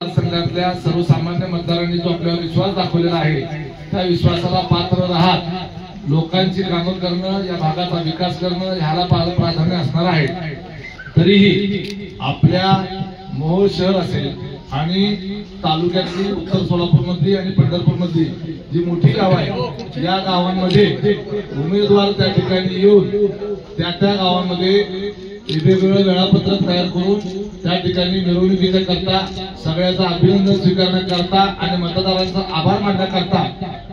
संघातल्या सर्वसामान्य मतदारांनी जो आपल्यावर विश्वास दाखवलेला आहे त्या विश्वासाला पात्र राहत लोकांची कामं करणं, या भागाचा विकास करणं ह्याला प्राधान्य असणार आहे। तरीही आपल्या मोहोळ शहर असेल आणि तालुक्यातली उत्तर सोलापूर मध्ये आणि पंढरपूर मध्ये जी मोठी गाव आहे या गावांमध्ये उमेदवार त्या ठिकाणी येऊन त्या गावांमध्ये वेगवेगळं वेळापत्रक तयार करून त्या ठिकाणी मिरवणुकीच्या करता सगळ्याचं अभिनंदन स्वीकारण्याकरता आणि मतदारांचा आभार मानण्याकरता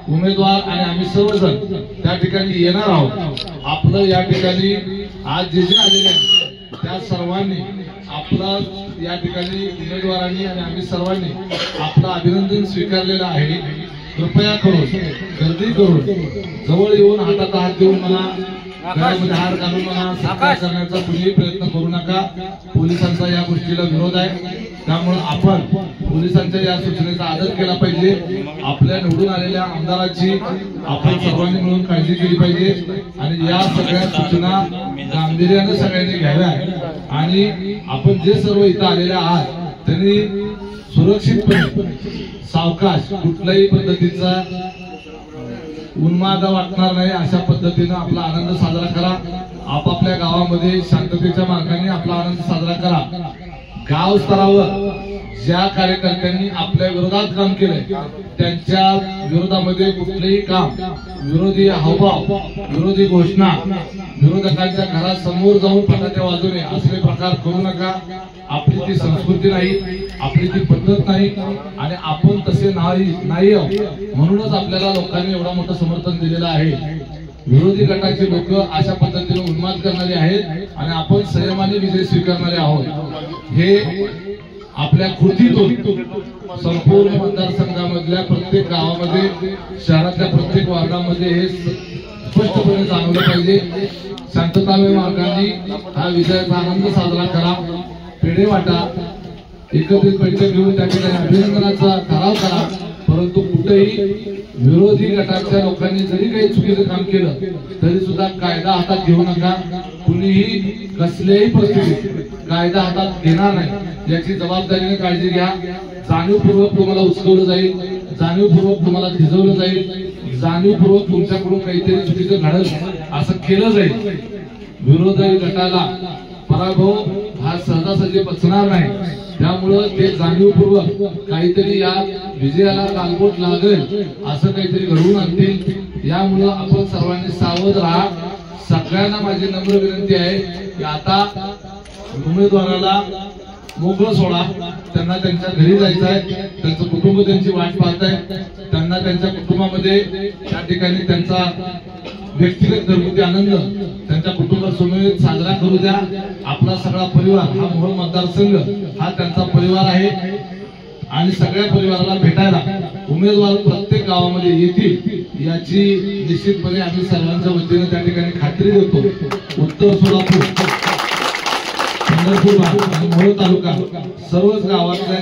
उमेदवार आणि आम्ही सर्वजण त्या ठिकाणी येणार आहोत। आपलं या ठिकाणी आज जे जे आलेले आहेत त्या सर्वांनी आपला या ठिकाणी उमेदवारांनी आणि आम्ही सर्वांनी आपलं अभिनंदन स्वीकारलेलं आहे। कृपया करून गर्दी करून जवळ येऊन हातात हात देऊन मला गळ्यामध्ये हार घालून मला सत्कार करण्याचा कुणीही प्रयत्न करू नका। पोलिसांचा या गोष्टीला विरोध आहे, त्यामुळे आपण पोलिसांच्या या सूचनेचा आदर केला पाहिजे। आपल्या निवडून आलेल्या आमदाराची आपण सर्वांनी मिळून काळजी केली पाहिजे आणि या सगळ्या सूचना गांभीर्याने सगळ्यांनी घ्याव्या आणि आपण जे सर्व इथं आलेले आहात त्यांनी सुरक्षितपणे सावकाश कुठल्याही पद्धतीचा उन्माद वाटणार नाही अशा पद्धतीने आपला आनंद साजरा करा। आपापल्या गावामध्ये शांततेच्या मार्गाने आपला आनंद साजरा करा। गाव स्तरावर ज्या कार्यकर्त्यांनी आपल्या विरोधात काम केलंय त्यांच्या विरोधामध्ये कुठलेही काम, विरोधी हावभाव, विरोधी घोषणा, विरोधकांच्या घरासमोर जाऊन फटाके वाजवणे असले प्रकार करू नका। आपली ती संस्कृती नाही, आपली ती पद्धत नाही आणि आपण तसे नाही म्हणूनच आपल्याला लोकांनी एवढा मोठं समर्थन दिलेलं आहे। विरोधी गटाचे लोक अशा पद्धतीने उन्माद करणारे आहेत आणि आपण संयमाने विजय स्वीकारणारे आहोत। हे आपल्या कृतीतून संपूर्ण मतदारसंघामधल्या प्रत्येक गावामध्ये, शहरातल्या प्रत्येक वार्डामध्ये हे स्पष्टपणे जाणवलं पाहिजे। शांततामय मार्गाने हा विजयाचा आनंद साजरा करा। पेढे वाटा, एकत्रित बैठक घेऊन त्या ठिकाणी अभिनंदनाचा ठराव करा, परंतु कुठेही विरोधी गटाच्या लोकांनी जरी काही चुकीचं काम केलं तरी सुद्धा कायदा हातात घेऊ नका। कुणीही कसल्याही परिस्थितीत कायदा हातात घेणार नाही याची जबाबदारीने काळजी घ्या। जाणीवपूर्वक तुम्हाला उचलवलं जाईल, जाणीवपूर्वक तुम्हाला थिजवलं जाईल, जाणीवपूर्वक तुमच्याकडून काहीतरी चुकीचं घडलं असं केलं जाईल। विरोधी गटाला पराभव हा सहजासहजी पचणार नाही, त्यामुळं ते जाणीवपूर्वक काहीतरी या विजयाला गालबोट लागेल असं काहीतरी घडवून आणतील। यामुळं आपण सर्वांनी सावध राहा। सगळ्यांना माझी नम्र विनंती आहे की आता उमेदवाराला मोकळं सोडा, त्यांना त्यांच्या घरी जायचं आहे, त्यांचं कुटुंब त्यांची वाट पाहत आहे, त्यांना त्यांच्या कुटुंबामध्ये त्या ठिकाणी त्यांचा व्यक्तिगत घरगुती आनंद त्यांच्या कुटुंबासमवेत साजरा करू द्या। आपला सगळा परिवार हा मोहोळ मतदारसंघ हा त्यांचा परिवार आहे आणि सगळ्या परिवाराला भेटायला उमेदवार प्रत्येक गावामध्ये येतील याची निश्चितपणे आम्ही सर्वांच्या वतीने त्या ठिकाणी खात्री देतो। उत्तर सोलापूर, पंढरपूर आणि मोहोळ तालुका सर्वच गावातल्या